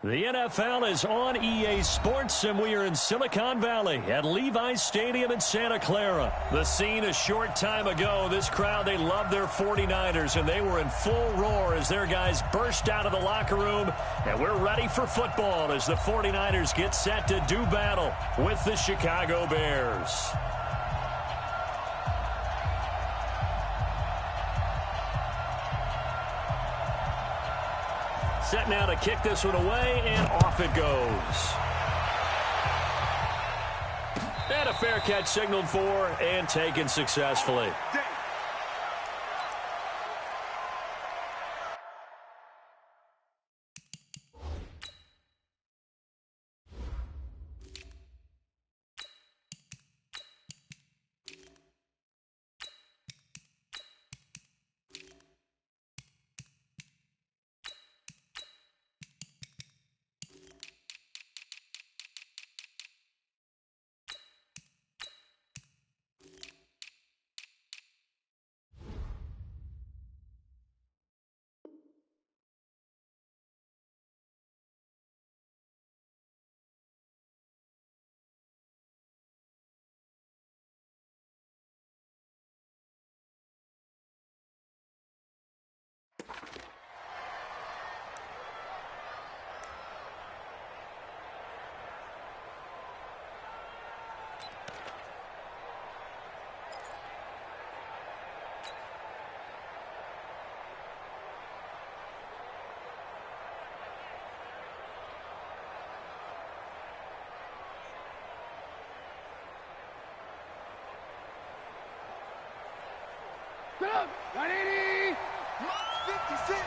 The NFL is on EA Sports, and we are in Silicon Valley at Levi's Stadium in Santa Clara. The scene a short time ago, this crowd, they love their 49ers, and they were in full roar as their guys burst out of the locker room. And we're ready for football as the 49ers get set to do battle with the Chicago Bears. Set now to kick this one away, and off it goes. And a fair catch signaled for and taken successfully. Up, 180, 56,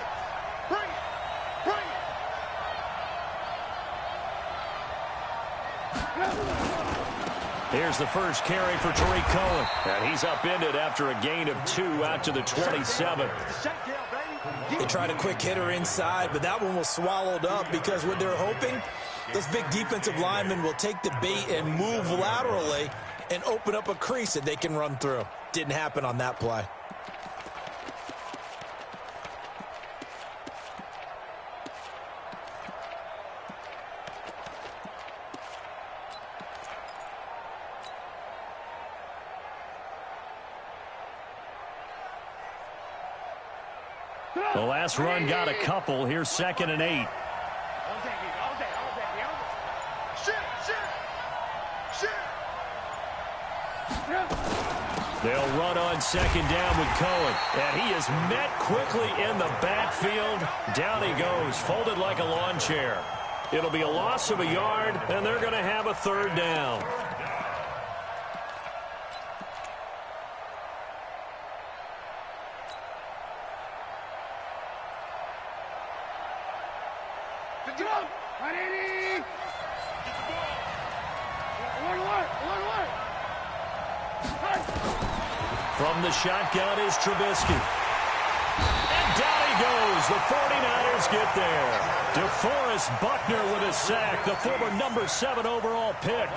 bring it, bring it. Here's the first carry for Tariq Cohen, and he's upended after a gain of 2 out to the 27. They tried a quick hitter inside, but that one was swallowed up because what they're hoping, those big defensive linemen will take the bait and move laterally and open up a crease that they can run through. Didn't happen on that play. The last run got a couple. Here's 2nd and 8. They'll run on 2nd down with Cohen. And he is met quickly in the backfield. Down he goes, folded like a lawn chair. It'll be a loss of a yard, and they're going to have a 3rd down. From the shotgun is Trubisky. And down he goes. The 49ers get there. DeForest Buckner with a sack, the former number 7 overall pick.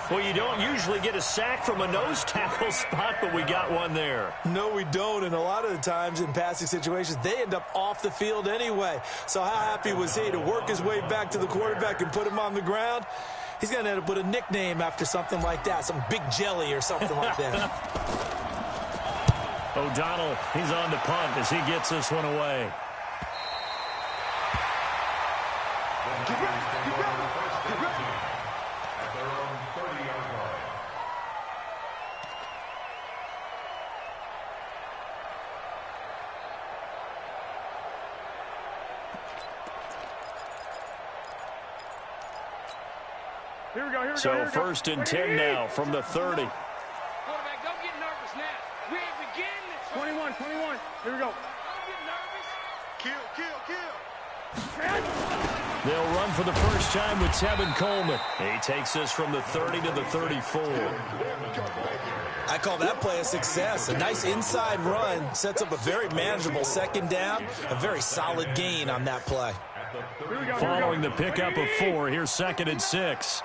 Well, you don't usually get a sack from a nose tackle spot, but we got one there. No, we don't, and a lot of the times in passing situations, they end up off the field anyway. So how happy was he to work his way back to the quarterback and put him on the ground? He's going to end up with a nickname after something like that, some Big Jelly or something like that. O'Donnell, he's on to punt as he gets this one away. Get ready, get ready, get ready. At their own 30-yard line. Here we go, here we go. So 1st and 10 now from the 30. Quarterback, don't get nervous now. We ain't beginning this. 21, 21. Here we go. Don't get nervous. Kill, kill, kill. They'll run for the first time with Tevin Coleman. He takes this from the 30 to the 34. I call that play a success. A nice inside run sets up a very manageable 2nd down. A very solid gain on that play. Following the pickup of 4, here's 2nd and 6.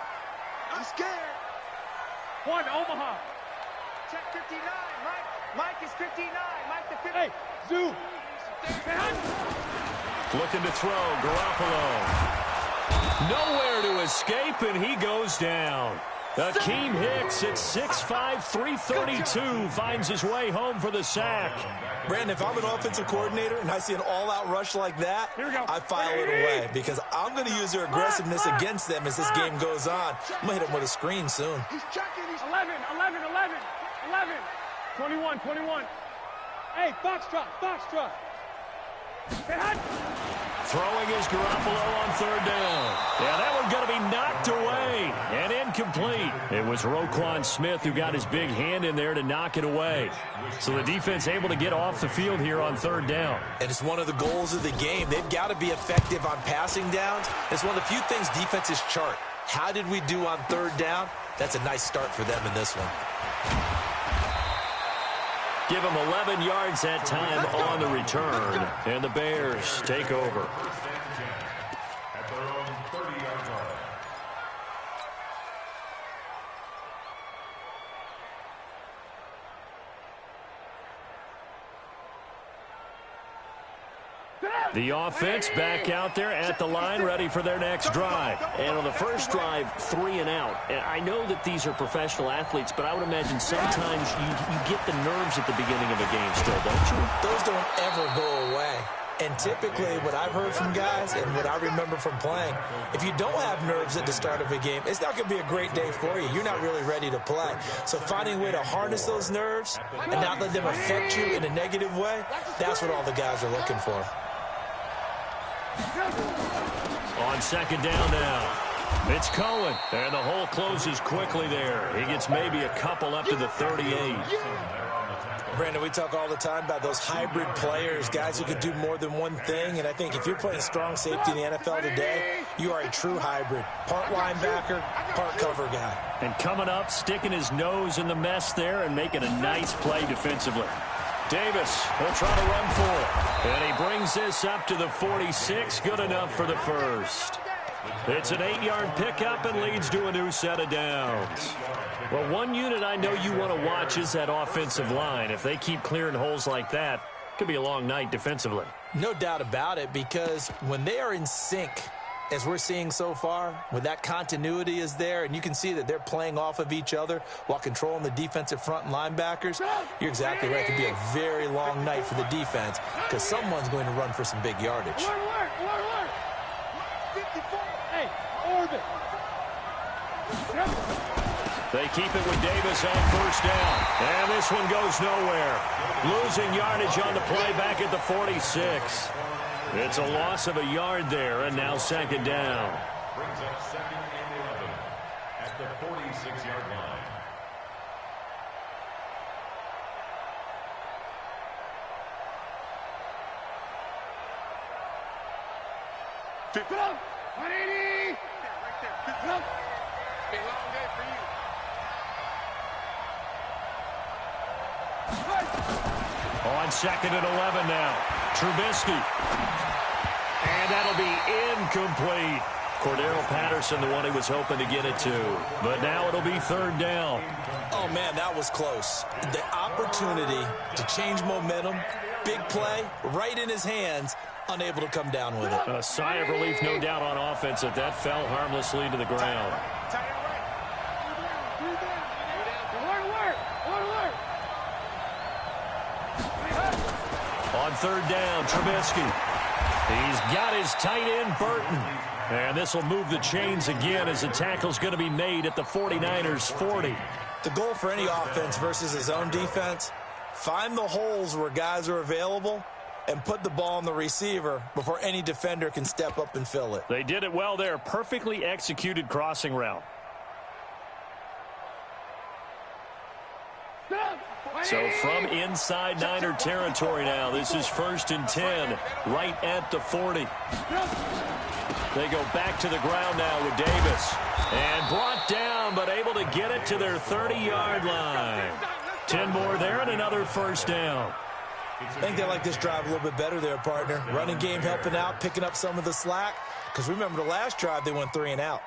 I'm scared. 1, Omaha. Check 59, Mike. Mike is 59. Mike the 50. Hey, Zoo. Looking to throw, Garoppolo. Nowhere to escape, and he goes down. Akeem Hicks at 6'5", 332 finds his way home for the sack. Brandon, if I'm an offensive coordinator and I see an all-out rush like that, I file it away because I'm going to use their aggressiveness against them as this game goes on. I'm going to hit them with a screen soon. He's checking. 11. 21. Hey, Foxtrot. Throwing is Garoppolo on third down. Yeah, that one's going to be knocked away and incomplete. It was Roquan Smith who got his big hand in there to knock it away. So the defense able to get off the field here on third down. And it's one of the goals of the game. They've got to be effective on passing downs. It's one of the few things defenses chart. How did we do on third down? That's a nice start for them in this one. Give him 11 yards that time on the return. And the Bears take over. At their own 30-yard line. The offense back out there at the line, ready for their next drive. And on the first drive, 3 and out. And I know that these are professional athletes, but I would imagine sometimes you get the nerves at the beginning of a game still, don't you? Those don't ever go away. And typically, what I've heard from guys and what I remember from playing, if you don't have nerves at the start of a game, it's not going to be a great day for you. You're not really ready to play. So finding a way to harness those nerves and not let them affect you in a negative way, that's what all the guys are looking for. On second down now, it's Cohen, and the hole closes quickly there. He gets maybe a couple up to the 38. Brandon, we talk all the time about those hybrid players, guys who can do more than one thing, and I think if you're playing strong safety in the NFL today, you are a true hybrid. Part linebacker, part cover guy. And coming up, sticking his nose in the mess there and making a nice play defensively. Davis will try to run for it. And he brings this up to the 46. Good enough for the first. It's an 8-yard pickup and leads to a new set of downs. Well, one unit I know you want to watch is that offensive line. If they keep clearing holes like that, it could be a long night defensively. No doubt about it, because when they are in sync, as we're seeing so far, when that continuity is there, and you can see that they're playing off of each other while controlling the defensive front and linebackers, you're exactly right. It could be a very long night for the defense because someone's going to run for some big yardage. Alert. 54. Hey, orbit. They keep it with Davis on first down. And this one goes nowhere. Losing yardage on the play back at the 46. It's a loss of a yard there, and now second down. Brings up second and 11 at the 46-yard line. Pick it up. 180. Right there. Pick it up. Big long day for you. On second and 11 now. Trubisky. And that'll be incomplete. Cordero Patterson, the one he was hoping to get it to. But now it'll be third down. Oh, man, that was close. The opportunity to change momentum, big play, right in his hands, unable to come down with it. A sigh of relief, no doubt, on offense that that fell harmlessly to the ground. On third down, Trubisky. He's got his tight end, Burton. And this will move the chains again as the tackle's going to be made at the 49ers' 40. The goal for any offense versus his own defense, find the holes where guys are available and put the ball on the receiver before any defender can step up and fill it. They did it well there. Perfectly executed crossing route. So from inside Niner territory now, this is 1st and 10, right at the 40. They go back to the ground now with Davis. And brought down, but able to get it to their 30-yard line. 10 more there and another first down. I think they like this drive a little bit better there, partner. Running game helping out, picking up some of the slack. Because remember the last drive, they went 3 and out.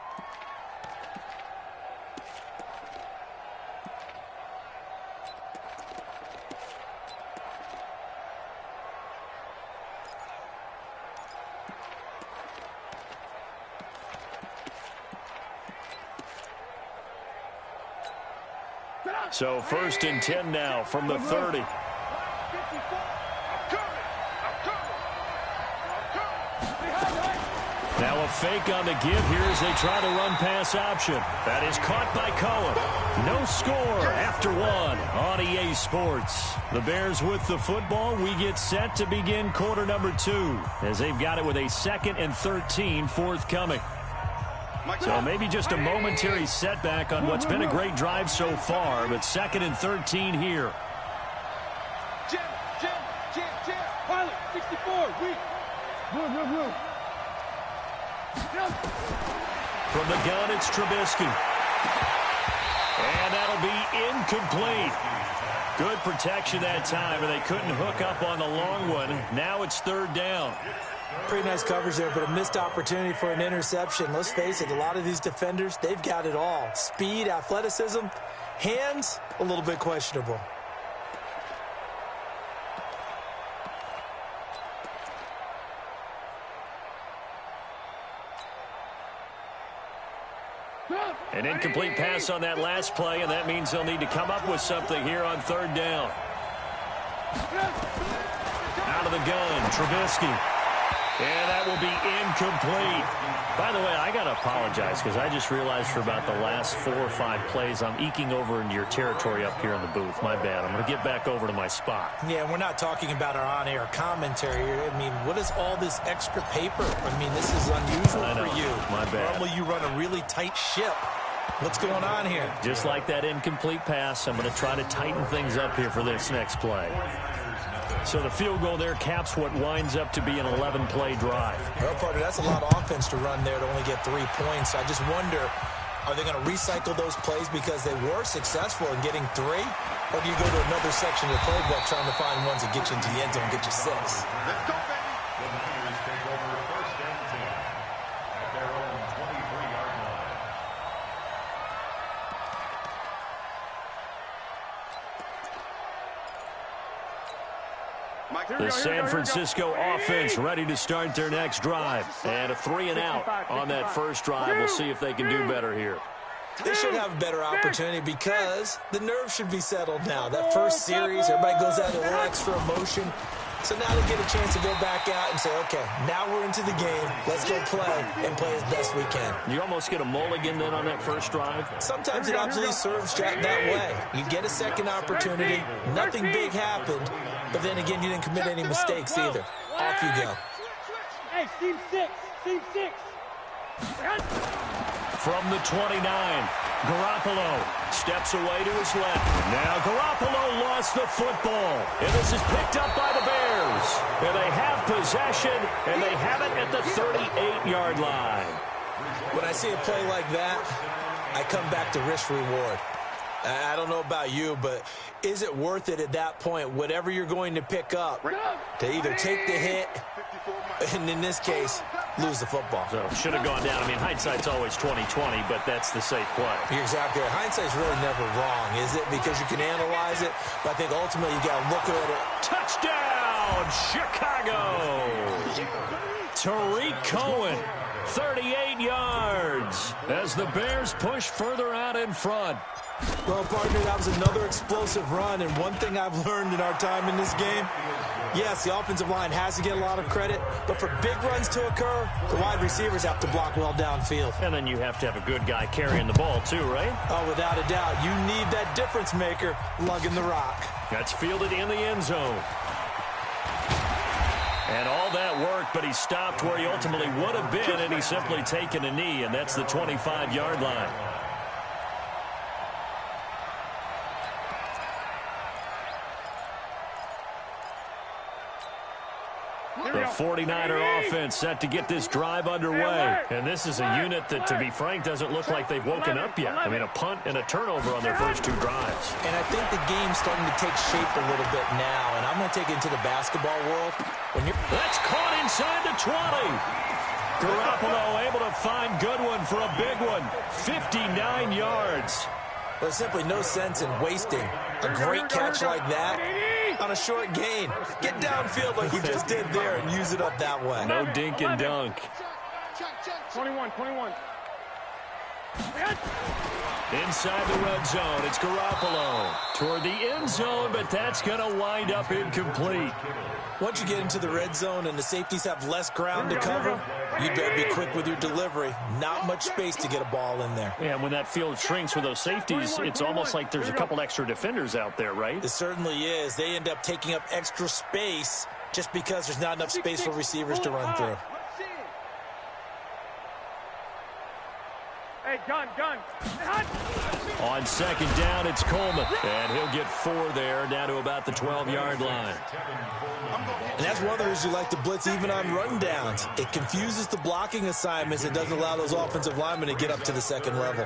So 1st and 10 now from the 30. Now a fake on the give here as they try to run pass option. That is caught by Cohen. No score after 1 on EA Sports. The Bears with the football. We get set to begin quarter number 2 as they've got it with a 2nd and 13 forthcoming. So maybe just a momentary setback on what's been a great drive so far, but 2nd and 13 here. Jim, pilot, 64, weak. Blue. From the gun, it's Trubisky. And that'll be incomplete. Good protection that time, and they couldn't hook up on the long one. Now it's 3rd down. Pretty nice coverage there, but a missed opportunity for an interception. Let's face it, a lot of these defenders, they've got it all. Speed, athleticism, hands, a little bit questionable. An incomplete pass on that last play, and that means they'll need to come up with something here on 3rd down. Out of the gun, Trubisky. And that will be incomplete. By the way, I got to apologize because I just realized for about the last 4 or 5 plays, I'm eking over into your territory up here in the booth. My bad. I'm going to get back over to my spot. Yeah, we're not talking about our on-air commentary here. I mean, what is all this extra paper? I mean, this is unusual for you. My bad. Normally you run a really tight ship. What's going on here? Just like that incomplete pass, I'm going to try to tighten things up here for this next play. So the field goal there caps what winds up to be an 11-play drive. Well, partner, that's a lot of offense to run there to only get 3 points. I just wonder, are they going to recycle those plays because they were successful in getting 3? Or do you go to another section of the playbook trying to find ones that get you into the end zone and get you 6? Let's go, baby. The Niners take over 1st and 10 at their own 23-yard line. The San Francisco offense ready to start their next drive. And a 3 and out on that first drive. We'll see if they can do better here. They should have a better opportunity because the nerves should be settled now. That first series, everybody goes out a little extra emotion. So now they get a chance to go back out and say, okay, now we're into the game. Let's go play and play as best we can. You almost get a mulligan then on that first drive? Sometimes it absolutely serves Jack that way. You get a second opportunity. Nothing big happened. But then again, you didn't commit any mistakes either. Off you go. Hey, team 6. From the 29, Garoppolo steps away to his left. Now Garoppolo lost the football. And this is picked up by the Bears. And they have possession, and they have it at the 38-yard line. When I see a play like that, I come back to risk-reward. I don't know about you, but is it worth it at that point, whatever you're going to pick up, to either take the hit, and in this case, lose the football? So should have gone down. I mean, hindsight's always 20/20, but that's the safe play. You're exactly right. Hindsight's really never wrong, is it? Because you can analyze it, but I think ultimately you got to look at it. Touchdown, Chicago! Tariq Cohen, 38 yards, as the Bears push further out in front. Well, partner, that was another explosive run, and one thing I've learned in our time in this game, yes, the offensive line has to get a lot of credit, but for big runs to occur, the wide receivers have to block well downfield. And then you have to have a good guy carrying the ball too, right? Oh, without a doubt. You need that difference maker lugging the rock. That's fielded in the end zone. And all that worked, but he stopped where he ultimately would have been, and he's simply taken a knee, and that's the 25-yard line. The 49er offense set to get this drive underway. And this is a unit that, to be frank, doesn't look like they've woken up yet. I mean, a punt and a turnover on their first 2 drives. And I think the game's starting to take shape a little bit now. And I'm going to take it into the basketball world. That's caught inside the 20. Garoppolo able to find Goodwin for a big one. 59 yards. There's simply no sense in wasting a great catch like that on a short gain. Get downfield like he just did there and use it up that way. No dink and dunk. 21. Inside the red zone, it's Garoppolo toward the end zone, but that's going to wind up incomplete. Once you get into the red zone and the safeties have less ground to cover, you better be quick with your delivery. Not much space to get a ball in there. Yeah, when that field shrinks with those safeties, it's almost like there's a couple extra defenders out there, right? It certainly is. They end up taking up extra space just because there's not enough space for receivers to run through. Hey, gun. On second down, it's Coleman. And he'll get 4 there, down to about the 12-yard line. And that's one of the reasons you like to blitz even on run downs. It confuses the blocking assignments and doesn't allow those offensive linemen to get up to the second level.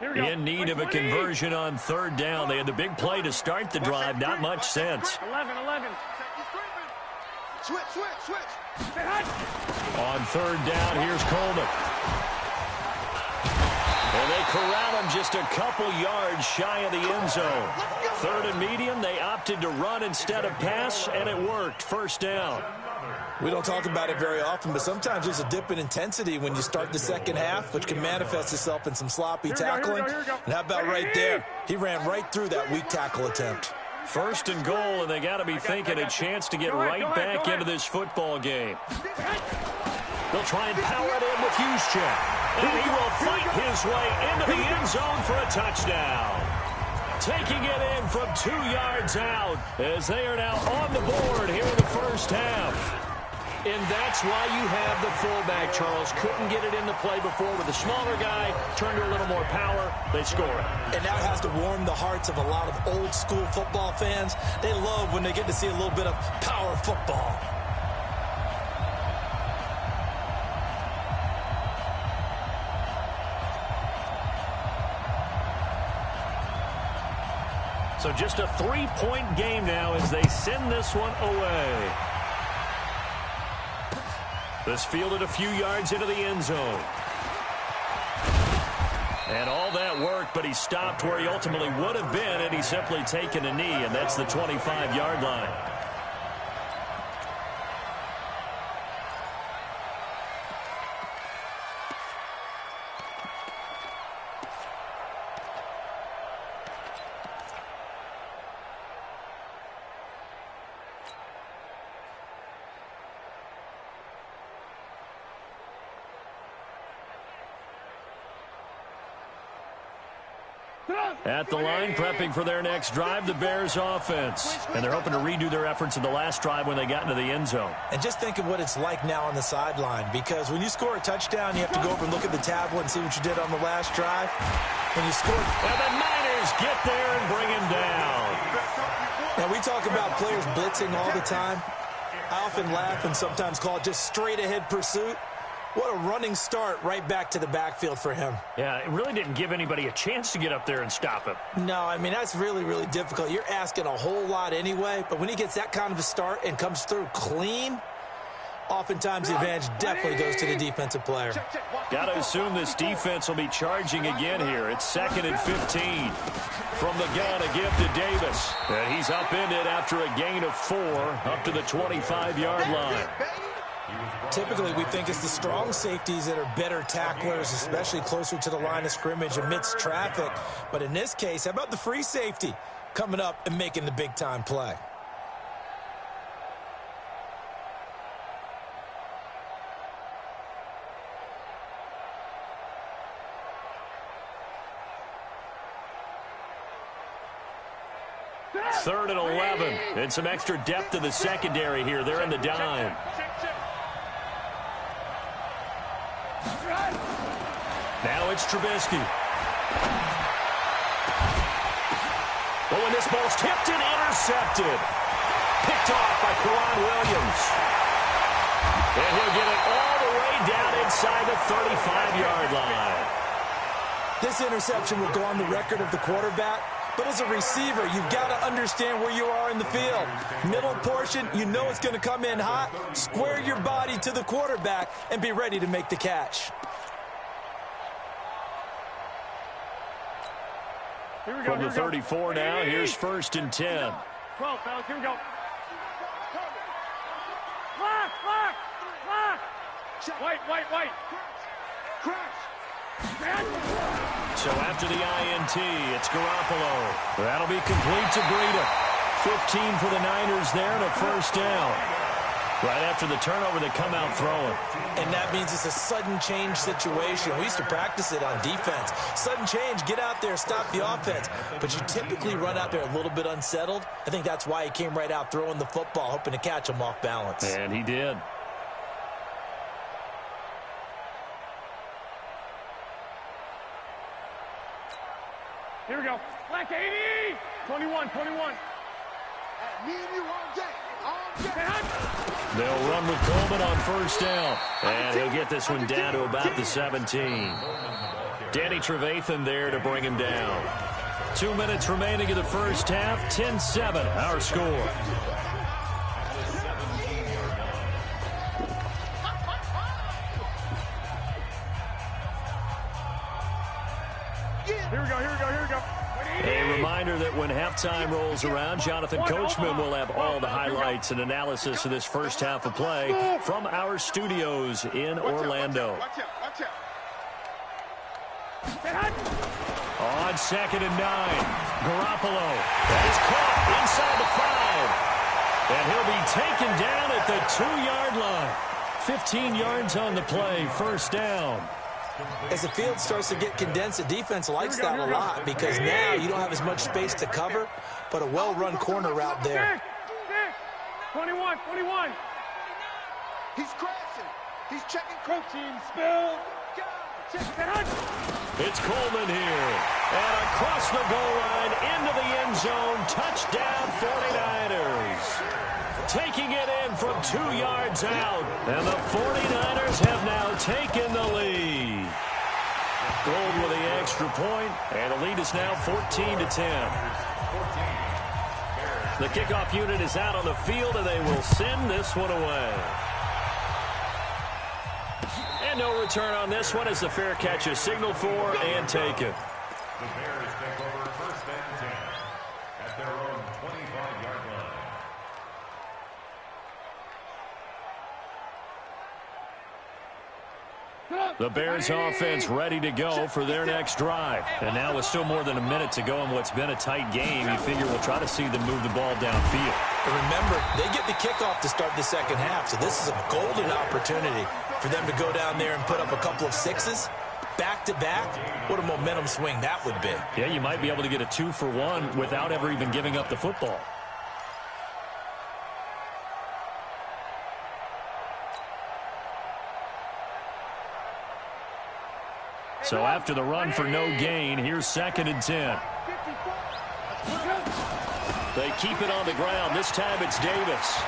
In need of a conversion on third down. They had the big play to start the drive. Not much sense. 11. Switch. On third down, here's Coleman. And they corral him just a couple yards shy of the end zone. Third and medium, they opted to run instead of pass, and it worked. First down. We don't talk about it very often, but sometimes there's a dip in intensity when you start the second half, which can manifest itself in some sloppy tackling. And how about right there? He ran right through that weak tackle attempt. First and goal, and they got to be thinking a chance to get right back into this football game. They'll try and power it in with Juszczyk. And he will fight his way into the end zone for a touchdown. Taking it in from 2 yards out as they are now on the board here in the first half. And that's why you have the fullback, Charles. Couldn't get it into play before with a smaller guy. Turned to a little more power. They score it. And that has to warm the hearts of a lot of old-school football fans. They love when they get to see a little bit of power football. So just a 3-point game now as they send this one away. This fielded a few yards into the end zone. And all that worked, but he stopped where he ultimately would have been, and he's simply taken a knee, and that's the 25-yard line. At the line, prepping for their next drive, the Bears offense. And they're hoping to redo their efforts in the last drive when they got into the end zone. And just think of what it's like now on the sideline, because when you score a touchdown, you have to go over and look at the tablet and see what you did on the last drive. When you score, and the Niners get there and bring him down. Now, we talk about players blitzing all the time. I often laugh and sometimes call it just straight-ahead pursuit. What a running start right back to the backfield for him. Yeah, it really didn't give anybody a chance to get up there and stop him. No, I mean, that's really, really difficult. You're asking a whole lot anyway, but when he gets that kind of a start and comes through clean, oftentimes the advantage definitely goes to the defensive player. Got to assume this defense will be charging again here. It's 2nd and 15. From the gun, a give to Davis. And he's upended after a gain of 4 up to the 25-yard line. Typically, we think it's the strong safeties that are better tacklers, especially closer to the line of scrimmage amidst traffic. But in this case, how about the free safety coming up and making the big-time play? Third and 11. And some extra depth to the secondary here. They're in the dime. Now it's Trubisky. Oh, and this ball's tipped and intercepted. Picked off by Kwan Williams. And he'll get it all the way down inside the 35-yard line. This interception will go on the record of the quarterback, but as a receiver, you've got to understand where you are in the field. Middle portion, you know it's going to come in hot. Square your body to the quarterback and be ready to make the catch. From the 34 now, here's 1st and 10. 12, fellas, here we go. White. Crash. So after the INT, it's Garoppolo. That'll be complete to Breida. 15 for the Niners there and a first down. Right after the turnover, they come out throwing. And that means it's a sudden change situation. We used to practice it on defense. Sudden change, get out there, stop the offense. But you typically run out there a little bit unsettled. I think that's why he came right out throwing the football, hoping to catch him off balance. And he did. Here we go. Black 80. 21. Me and you all day. They'll run with Coleman on first down. And he'll get this one down to about the 17. Danny Trevathan there to bring him down. 2 minutes remaining in the first half. 10-7, our score. Here we go. A reminder that when halftime rolls around, Jonathan Coachman will have all the highlights and analysis of this first half of play from our studios in Orlando. Watch out. On 2nd and 9, Garoppolo. That is caught inside the 5. And he'll be taken down at the 2-yard line. 15 yards on the play, first down. As the field starts to get condensed, the defense likes that a lot because now you don't have as much space to cover, but a well-run corner route there. 21. He's crashing. He's checking coaching. Spill. It's Coleman here. And across the goal line into the end zone. Touchdown 49ers. Taking it in from 2 yards out. And the 49ers have now taken the lead. Gold with the extra point, and the lead is now 14-10. The kickoff unit is out on the field, and they will send this one away. And no return on this one as the fair catch is signaled for and taken. The Bears take over first and 10 at their own 25-yard line. The Bears offense ready to go for their next drive. And now with still more than a minute to go in what's been a tight game, you figure we'll try to see them move the ball downfield. And remember, they get the kickoff to start the second half, so this is a golden opportunity for them to go down there and put up a couple of sixes. Back-to-back, what a momentum swing that would be. Yeah, you might be able to get a 2-for-1 without ever even giving up the football. So after the run for no gain, here's 2nd and 10. They keep it on the ground. This time it's Davis.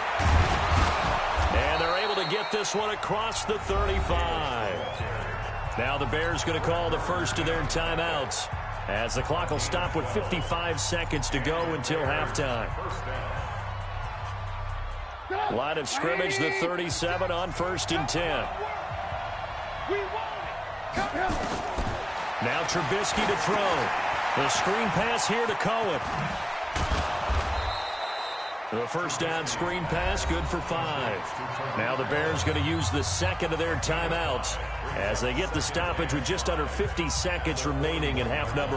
And they're able to get this one across the 35. Now the Bears going to call the first of their timeouts as the clock will stop with 55 seconds to go until halftime. Line of scrimmage, the 37 on 1st and 10. Now Trubisky to throw. The screen pass here to Cohen. The first down screen pass, good for 5. Now the Bears going to use the second of their timeouts as they get the stoppage with just under 50 seconds remaining in half number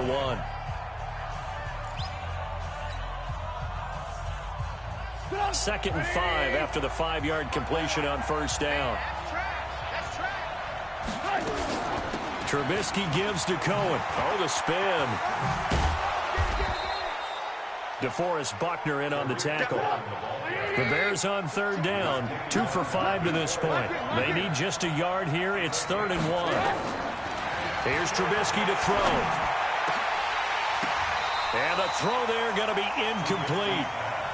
1. Second and 5 after the 5-yard completion on first down. Trubisky gives to Cohen. Oh, the spin. DeForest Buckner in on the tackle. The Bears on 3rd down. 2 for 5 to this point. They need just a yard here. It's 3rd and 1. Here's Trubisky to throw. And the throw there going to be incomplete.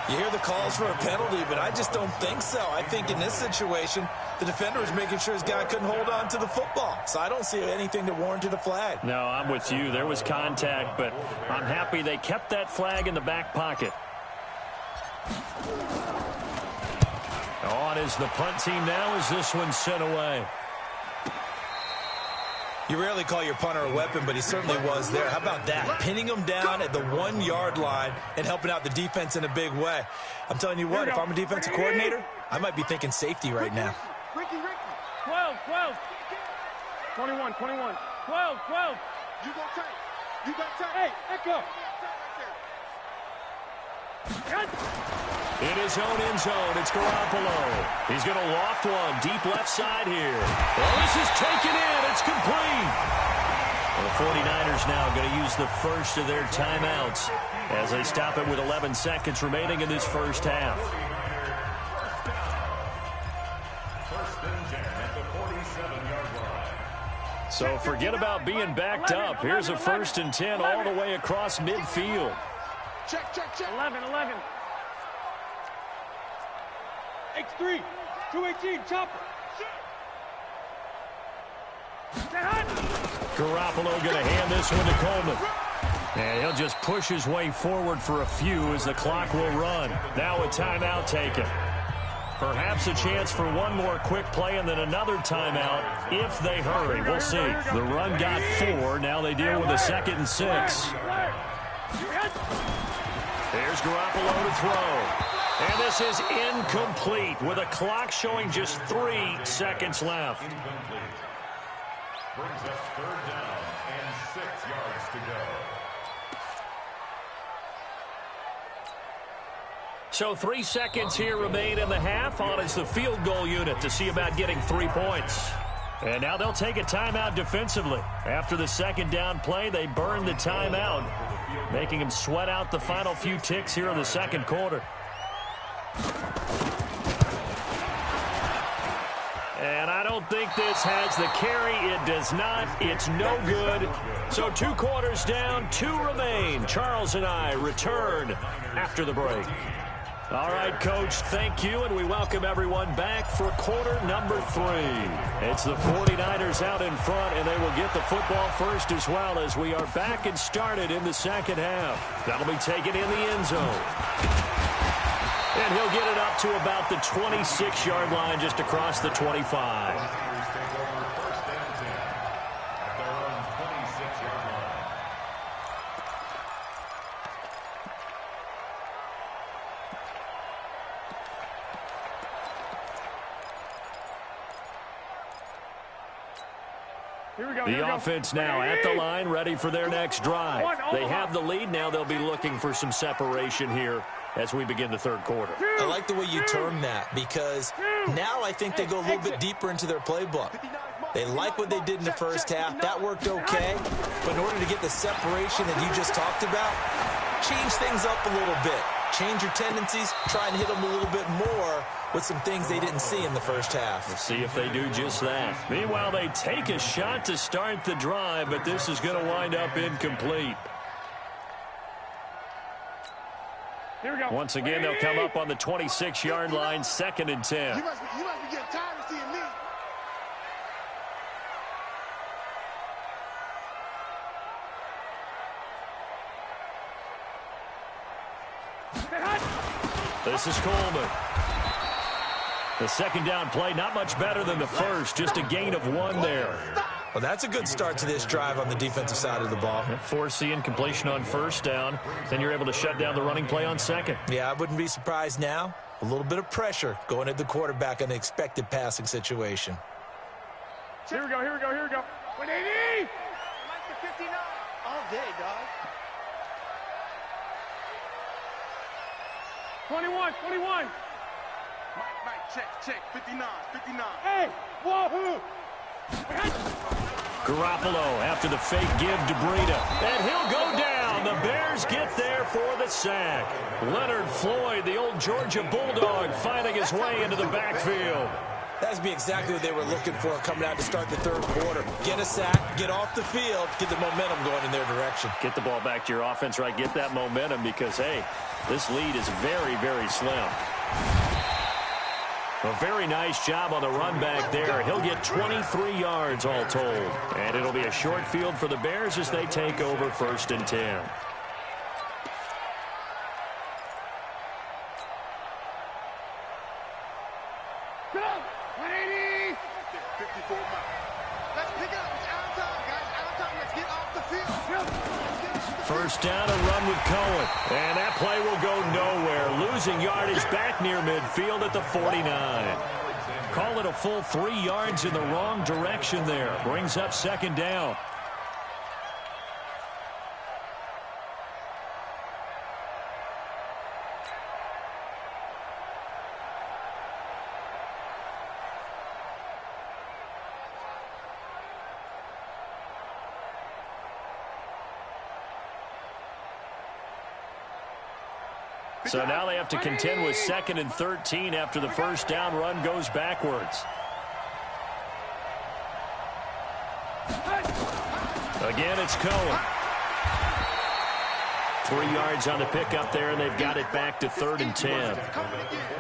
You hear the calls for a penalty, but I just don't think so. I think in this situation, the defender was making sure his guy couldn't hold on to the football. So I don't see anything that warranted a flag. No, I'm with you. There was contact, but I'm happy they kept that flag in the back pocket. On is the punt team now as this one's sent away. You rarely call your punter a weapon, but he certainly was there. How about that? Pinning him down at the 1-yard line and helping out the defense in a big way. I'm telling you what, if I'm a defensive coordinator, I might be thinking safety right now. Ricky. 12, 12. 21, 21. 12, 12. You go tight. You got tight. Hey, echo. In his own end zone, it's Garoppolo. He's going to loft one deep left side here. Well, this is taken in. It's complete. Well, the 49ers now going to use the first of their timeouts as they stop it with 11 seconds remaining in this first half. First and 10 at the 47-yard line. So forget about being backed up. Here's a first and 10 all the way across midfield. Check, check, check. 11, 11. X3, 218, chopper. Garoppolo going to hand this one to Coleman. And he'll just push his way forward for a few as the clock will run. Now a timeout taken. Perhaps a chance for one more quick play and then another timeout if they hurry. We'll see. The run got 4. Now they deal with a 2nd and 6. There's Garoppolo to throw. And this is incomplete with a clock showing just 3 seconds left. Incomplete. Brings us 3rd down and 6 yards to go. So 3 seconds here remain in the half. On is the field goal unit to see about getting 3 points. And now they'll take a timeout defensively. After the second down play, they burn the timeout, making them sweat out the final few ticks here in the second quarter. And I don't think this has the carry. It does not. It's no good. So 2 quarters down, 2 remain. Charles and I return after the break. All right, Coach, thank you, and we welcome everyone back for quarter number 3. It's the 49ers out in front, and they will get the football first as well as we are back and started in the second half. That'll be taken in the end zone. And he'll get it up to about the 26-yard line just across the 25. The offense now at the line, ready for their next drive. They have the lead. Now they'll be looking for some separation here as we begin the third quarter. I like the way you term that because now I think they go a little bit deeper into their playbook. They like what they did in the first half. That worked okay. But in order to get the separation that you just talked about, change things up a little bit. Change your tendencies, try and hit them a little bit more with some things they didn't see in the first half. We'll see if they do just that. Meanwhile, they take a shot to start the drive, but this is going to wind up incomplete. Here we go. Once again, they'll come up on the 26-yard line, 2nd and 10. You must be getting tired of seeing me. This is Coleman. The second down play, not much better than the first, just a gain of 1 there. Well, that's a good start to this drive on the defensive side of the ball. Force the incompletion on first down, then you're able to shut down the running play on second. Yeah, I wouldn't be surprised now. A little bit of pressure going at the quarterback in an expected passing situation. Here we go, here we go, here we go. 180! 59. All day, dog. 21, 21. Mike, check, 59, 59. Hey, wahoo! Garoppolo after the fake give to Breida. And he'll go down. The Bears get there for the sack. Leonard Floyd, the old Georgia Bulldog, finding his way into the backfield. That's be exactly what they were looking for coming out to start the third quarter. Get a sack, get off the field, get the momentum going in their direction. Get the ball back to your offense, right? Get that momentum because, hey, this lead is very, very slim. A very nice job on the run back there. He'll get 23 yards all told. And it'll be a short field for the Bears as they take over 1st and 10. First down, a run with Cohen. And that play will go nowhere. Losing yardage back near midfield at the 49. Call it a full 3 yards in the wrong direction there. Brings up second down. So now they have to contend with 2nd and 13 after the first down run goes backwards. Again, it's Cohen. 3 yards on the pickup there, and they've got it back to 3rd and 10.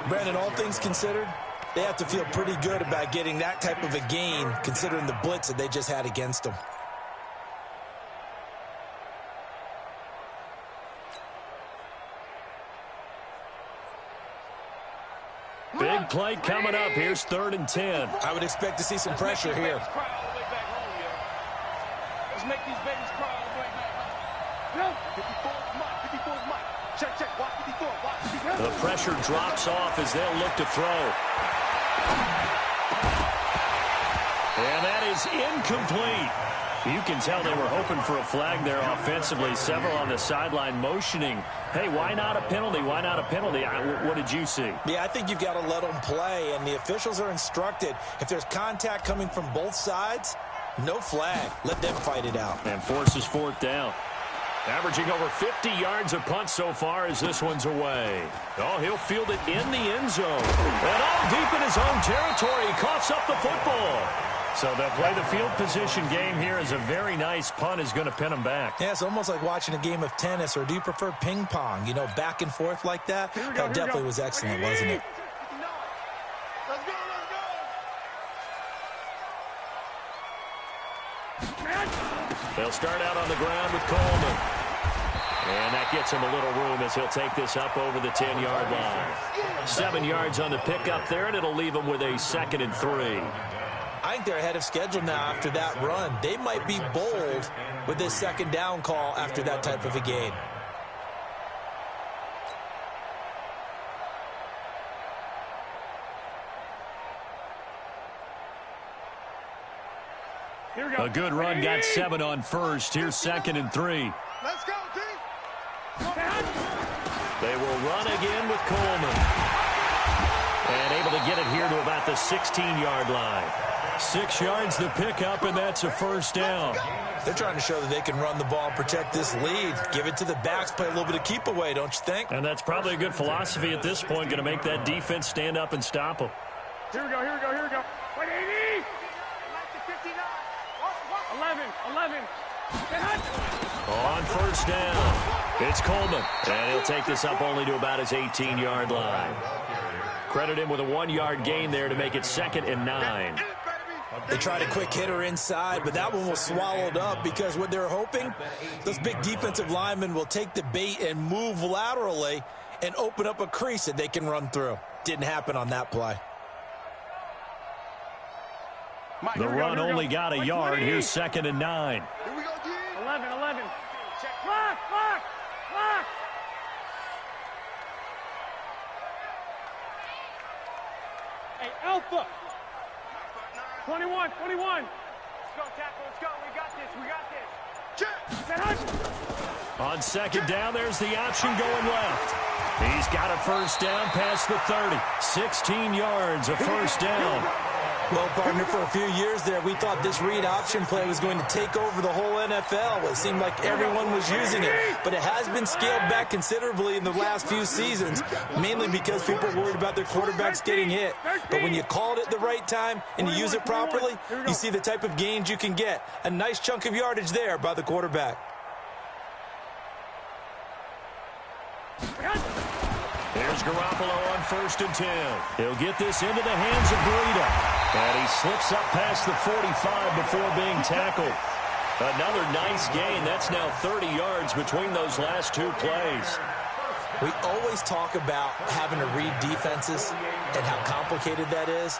Brandon, all things considered, they have to feel pretty good about getting that type of a gain, considering the blitz that they just had against them. Big play coming up. Here's 3rd and 10. I would expect to see some pressure here. Let's make these babies cry all the way back home. 54 is Mike. 54 is Mike. Check, check. Watch 54. Watch 54. The pressure drops off as they'll look to throw. And that is incomplete. You can tell they were hoping for a flag there offensively. Several on the sideline motioning. Hey, why not a penalty? Why not a penalty? What did you see? Yeah, I think you've got to let them play, and the officials are instructed. If there's contact coming from both sides, no flag. Let them fight it out. And forces 4th down. Averaging over 50 yards a punt so far as this one's away. Oh, he'll field it in the end zone. And all deep in his own territory. He coughs up the football. So they'll play the field position game here as a very nice punt is going to pin them back. Yeah, it's almost like watching a game of tennis, or do you prefer ping pong? You know, back and forth like that? That definitely was excellent, wasn't it? Let's go, let's go. They'll start out on the ground with Coleman. And that gets him a little room as he'll take this up over the 10-yard line. 7 yards on the pickup there, and it'll leave him with a 2nd and 3. I think they're ahead of schedule now after that run. They might be bold with this 2nd down call after that type of a gain. Here we go. A good run got 7 on first. Here's 2nd and 3. Let's go, D. They will run again with Coleman. And able to get it here to about the 16-yard line. 6 yards the pickup, and that's a 1st down. They're trying to show that they can run the ball and protect this lead. Give it to the backs, play a little bit of keep away, don't you think? And that's probably a good philosophy at this point, going to make that defense stand up and stop them. Here we go, here we go, here we go. Wait, 80. 11. On 1st down, it's Coleman. And he'll take this up only to about his 18-yard line. Credit him with a 1-yard gain there to make it 2nd and 9. They tried a quick hitter inside, but that one was swallowed up because what they're hoping, those big defensive linemen will take the bait and move laterally and open up a crease that they can run through. Didn't happen on that play. The run only got a yard. Here's 2nd and 9. Here we go, D. 11. Check. Block. Hey, Alpha. 21. Let's go, tackle. Let's go. We got this. Check. On 2nd down, there's the option going left. He's got a 1st down past the 30. 16 yards, a 1st down. Well, partner, for a few years there, we thought this read option play was going to take over the whole NFL. It seemed like everyone was using it, but it has been scaled back considerably in the last few seasons, mainly because people are worried about their quarterbacks getting hit. But when you call it at the right time and you use it properly, you see the type of gains you can get. A nice chunk of yardage there by the quarterback. Here's Garoppolo on 1st and 10. He'll get this into the hands of Breida. And he slips up past the 45 before being tackled. Another nice gain. That's now 30 yards between those last 2 plays. We always talk about having to read defenses and how complicated that is.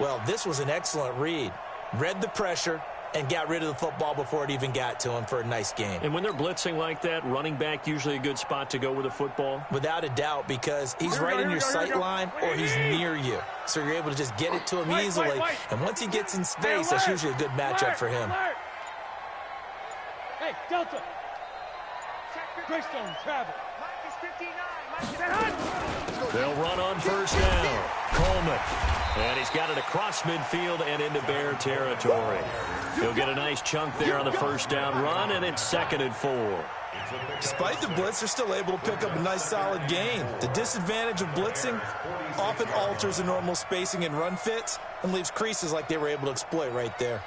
Well, this was an excellent read. Read the pressure, and got rid of the football before it even got to him for a nice gain. And when they're blitzing like that, running back usually a good spot to go with the football? Without a doubt, because he's right in your sight line or he's near you. So you're able to just get it to him easily. And once he gets in space, that's usually a good matchup for him. Hey, Delta. Greystone, travel. They'll run on first down. Coleman. And he's got it across midfield and into Bear territory. He'll get a nice chunk there on the first down run, and it's 2nd and 4. Despite the blitz, they're still able to pick up a nice solid gain. The disadvantage of blitzing often alters the normal spacing and run fits and leaves creases like they were able to exploit right there.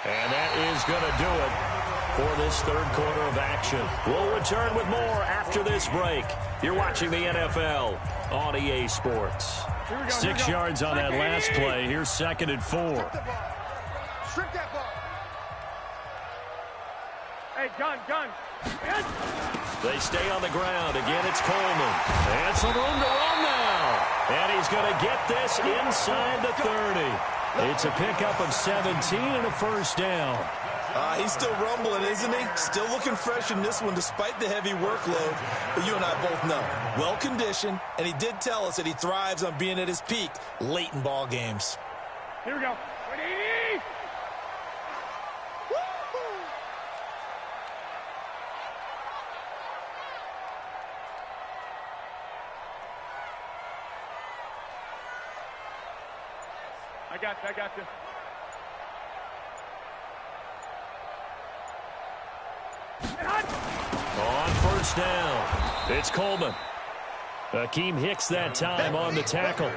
And that is going to do it for this third quarter of action. We'll return with more after this break. You're watching the NFL on EA Sports. 6 yards on that last play. Here's 2nd and 4. Strip that ball. Hey, gun. They stay on the ground. Again, it's Coleman. And some room to run now. And he's going to get this inside the 30. It's a pickup of 17 and a first down. He's still rumbling, isn't he? Still looking fresh in this one despite the heavy workload. But you and I both know, well-conditioned, and he did tell us that he thrives on being at his peak late in ball games. Here we go. 180. I got you. On first down, it's Coleman. Akeem Hicks that time on the tackle.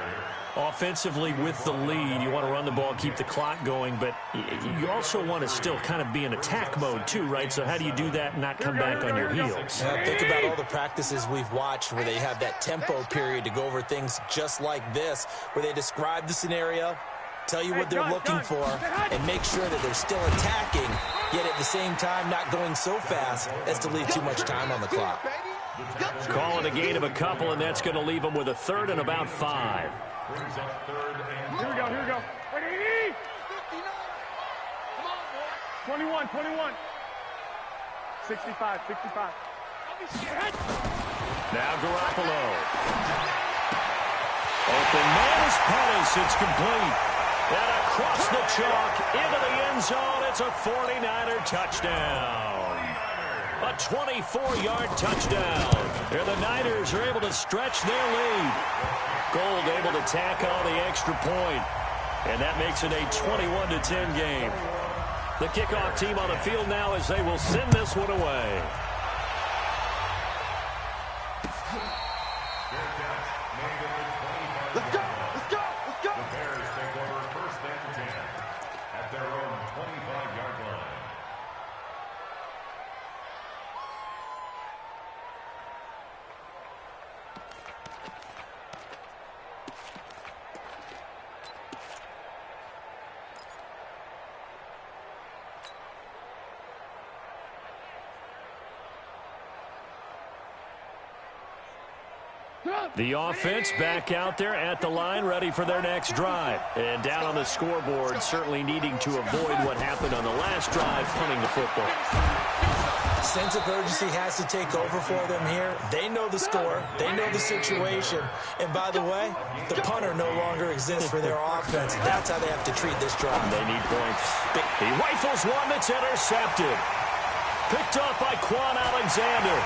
Offensively with the lead, you want to run the ball, keep the clock going, but you also want to still kind of be in attack mode too, right? So how do you do that and not come back on your heels? Yeah, think about all the practices we've watched where they have that tempo period to go over things just like this, where they describe the scenario, tell you what they're looking for, and make sure that they're still attacking, yet at the same time not going so fast as to leave too much time on the clock. Calling a gain of a couple, and that's going to leave them with a 3rd and about 5. Here we go. 180. Come on, boy. 21. 65. Now Garoppolo. Open man is Pettis. It's complete. And across the chalk, into the end zone, it's a 49er touchdown. A 24-yard touchdown. Here the Niners are able to stretch their lead. Gold able to tack on the extra point. And that makes it a 21-10 game. The kickoff team on the field now as they will send this one away. Let's go. The Bears take over 1st and 10 at their own 25-yard line. The offense back out there at the line, ready for their next drive. And down on the scoreboard, certainly needing to avoid what happened on the last drive, punting the football. Sense of urgency has to take over for them here. They know the score. They know the situation. And by the way, the punter no longer exists for their offense. That's how they have to treat this drive. They need points. He rifles one that's intercepted. Picked up by Quan Alexander.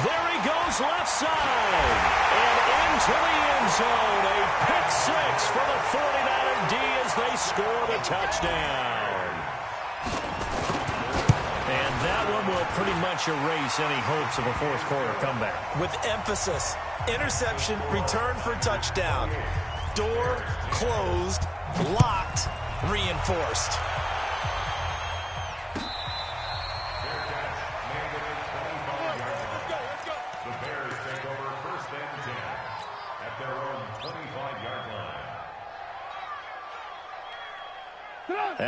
There he goes left side. And into the end zone. A pick six for the 49er D as they score the touchdown. And that one will pretty much erase any hopes of a fourth quarter comeback. With emphasis, interception, return for touchdown. Door closed, locked, reinforced.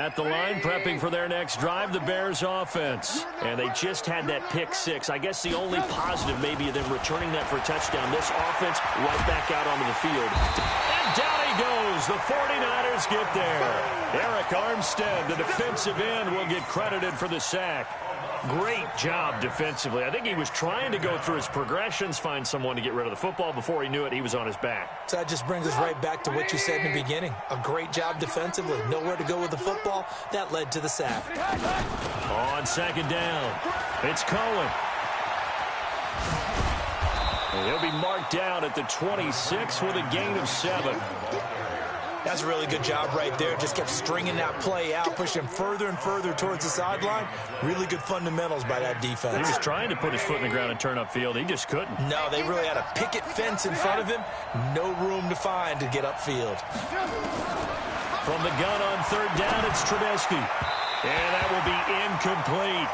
At the line, prepping for their next drive, the Bears offense. And they just had that pick six. I guess the only positive maybe of them returning that for a touchdown. This offense right back out onto the field. And down he goes. The 49ers get there. Eric Armstead, the defensive end, will get credited for the sack. Great job defensively. I think he was trying to go through his progressions, find someone to get rid of the football. Before he knew it, he was on his back. So that just brings us right back to what you said in the beginning. A great job defensively. Nowhere to go with the football. That led to the sack. On second down, it's Cohen. And he'll be marked down at the 26 with a gain of 7. That's a really good job right there. Just kept stringing that play out, pushing further and further towards the sideline. Really good fundamentals by that defense. He was trying to put his foot in the ground and turn upfield. He just couldn't. No, they really had a picket fence in front of him. No room to find to get upfield. From the gun on third down, it's Trubisky. And that will be incomplete.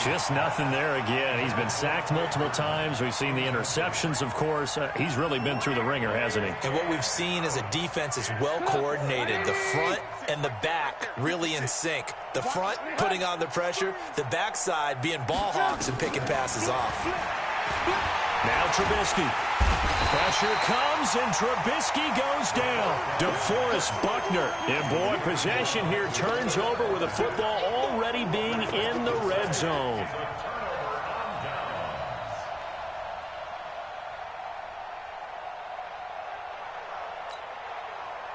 Just nothing there again. He's been sacked multiple times. We've seen the interceptions, of course. He's really been through the ringer, hasn't he? And what we've seen is a defense is well coordinated. The front and the back really in sync. The front putting on the pressure. The backside being ball hawks and picking passes off. Now Trubisky. Pressure comes, and Trubisky goes down. DeForest Buckner. And, boy, possession here turns over with the football already being in the red zone.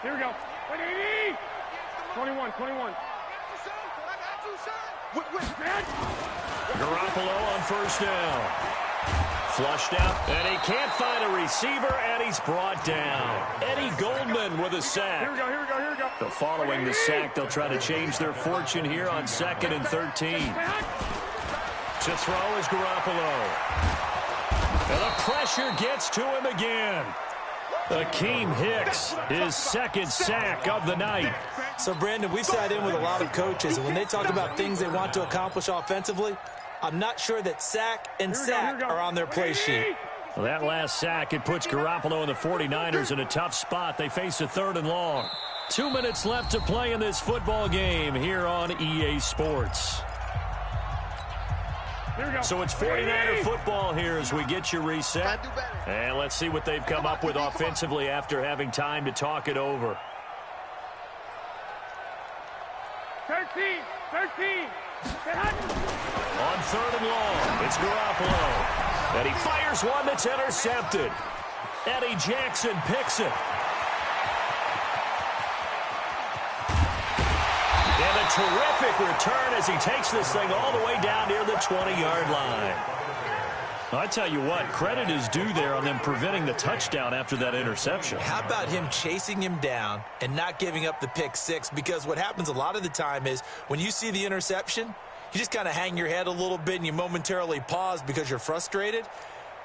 Here we go. 21. Garoppolo on first down. Flushed out, and he can't find a receiver, and he's brought down. Eddie Goldman with a sack. Here we go. So following the sack, they'll try to change their fortune here on 2nd and 13. To throw is Garoppolo. And the pressure gets to him again. Akeem Hicks, his second sack of the night. So, Brandon, we've sat in with a lot of coaches, and when they talk about things they want to accomplish offensively, I'm not sure that sack and sack are on their play sheet. Well, that last sack, it puts Garoppolo and the 49ers in a tough spot. They face a 3rd and long. 2 minutes left to play in this football game here on EA Sports. So it's 49er football here as we get you reset. And let's see what they've come up with offensively after having time to talk it over. 13. On 3rd and long, it's Garoppolo. And he fires one that's intercepted. Eddie Jackson picks it. And a terrific return as he takes this thing all the way down near the 20-yard line. I tell you what, credit is due there on them preventing the touchdown after that interception. How about him chasing him down and not giving up the pick six? Because what happens a lot of the time is when you see the interception, you just kind of hang your head a little bit and you momentarily pause because you're frustrated.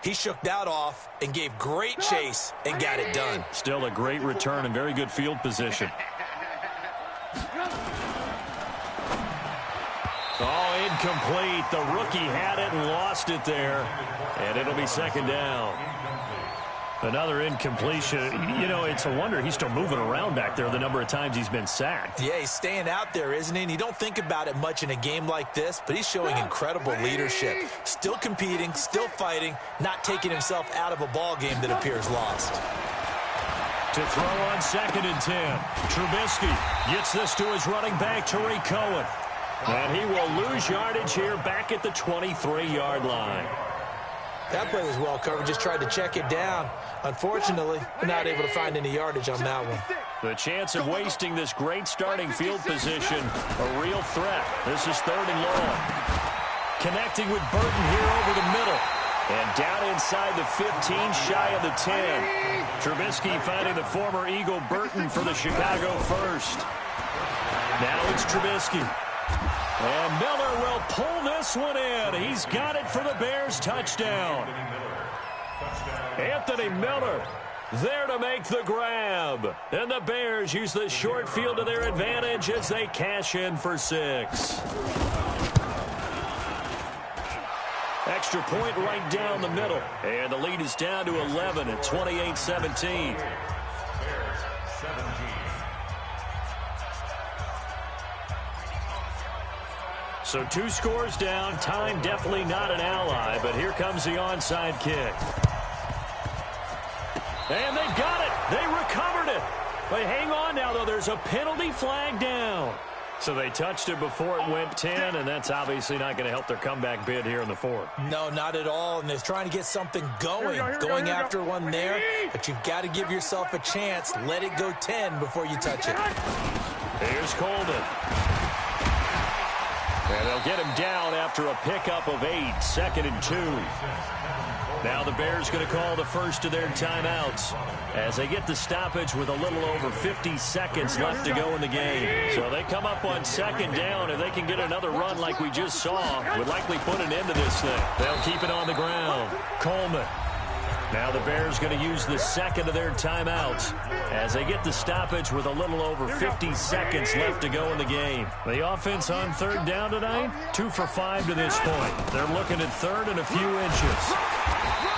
He shook that off and gave great chase and got it done. Still a great return and very good field position. Oh, incomplete. The rookie had it and lost it there. And it'll be 2nd down. Another incompletion. You know, it's a wonder he's still moving around back there the number of times he's been sacked. Yeah, he's staying out there, isn't he? And you don't think about it much in a game like this, but he's showing incredible leadership. Still competing, still fighting, not taking himself out of a ball game that appears lost. To throw on 2nd and 10. Trubisky gets this to his running back, Tariq Cohen. And he will lose yardage here back at the 23-yard line. That play was well covered. Just tried to check it down. Unfortunately, not able to find any yardage on that one. The chance of wasting this great starting field position, a real threat. This is 3rd and long. Connecting with Burton here over the middle. And down inside the 15, shy of the 10. Trubisky finding the former Eagle Burton for the Chicago first. Now it's Trubisky. And Miller will pull this one in. He's got it for the Bears touchdown. Anthony Miller there to make the grab. And the Bears use the short field to their advantage as they cash in for 6. Extra point right down the middle. And the lead is down to 11 at 28-17. So 2 scores down. Time definitely not an ally, but here comes the onside kick. And they've got it. They recovered it. But hang on now, though. There's a penalty flag down. So they touched it before it went 10, and that's obviously not going to help their comeback bid here in the 4th. No, not at all, and they're trying to get something going after one there, but you've got to give yourself a chance. Let it go 10 before you touch it. Here's Coleman. And they'll get him down after a pickup of 8, 2nd and 2. Now the Bears going to call the first of their timeouts as they get the stoppage with a little over 50 seconds left to go in the game. So they come up on 2nd down, and they can get another run like we just saw. Would likely put an end to this thing. They'll keep it on the ground. Coleman. Now the Bears going to use the 2nd of their timeouts as they get the stoppage with a little over 50 seconds left to go in the game. The offense on 3rd down tonight, 2 for 5 to this point. They're looking at 3rd and a few inches.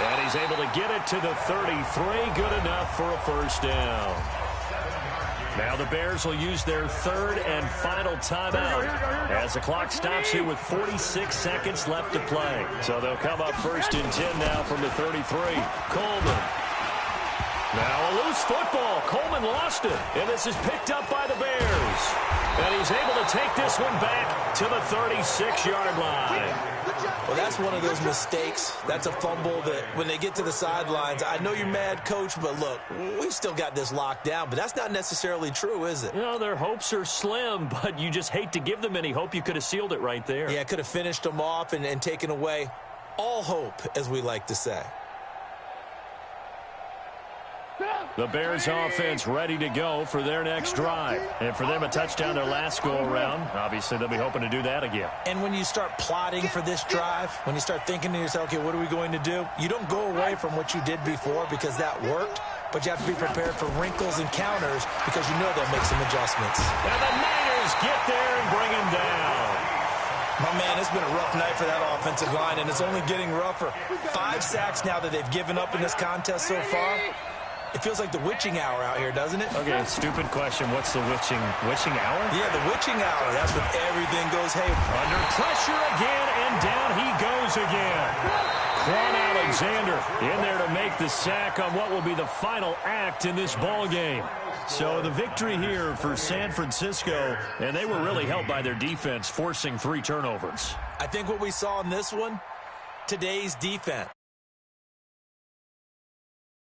And he's able to get it to the 33. Good enough for a first down. Now the Bears will use their 3rd and final timeout as the clock stops here with 46 seconds left to play. So they'll come up 1st and 10 now from the 33. Coleman. Now a loose football. Coleman lost it. And this is picked up by the Bears. And he's able to take this one back to the 36-yard line. Well, that's one of those mistakes. That's a fumble that when they get to the sidelines, I know you're mad, Coach, but look, we still got this locked down. But that's not necessarily true, is it? You know, their hopes are slim, but you just hate to give them any hope. You could have sealed it right there. Yeah, could have finished them off and taken away all hope, as we like to say. The Bears offense ready to go for their next drive. And for them, a touchdown their last go-around. Obviously, they'll be hoping to do that again. And when you start plotting for this drive, when you start thinking to yourself, okay, what are we going to do? You don't go away from what you did before because that worked, but you have to be prepared for wrinkles and counters because you know they'll make some adjustments. And the Niners get there and bring him down. My man, it's been a rough night for that offensive line, and it's only getting rougher. 5 sacks now that they've given up in this contest so far. It feels like the witching hour out here, doesn't it? Okay, stupid question. What's the witching hour? Yeah, the witching hour. That's when everything goes haywire. Under pressure again, and down he goes again. Quan Alexander in there to make the sack on what will be the final act in this ball game. So the victory here for San Francisco, and they were really helped by their defense, forcing 3 turnovers. I think what we saw in this one, today's defense.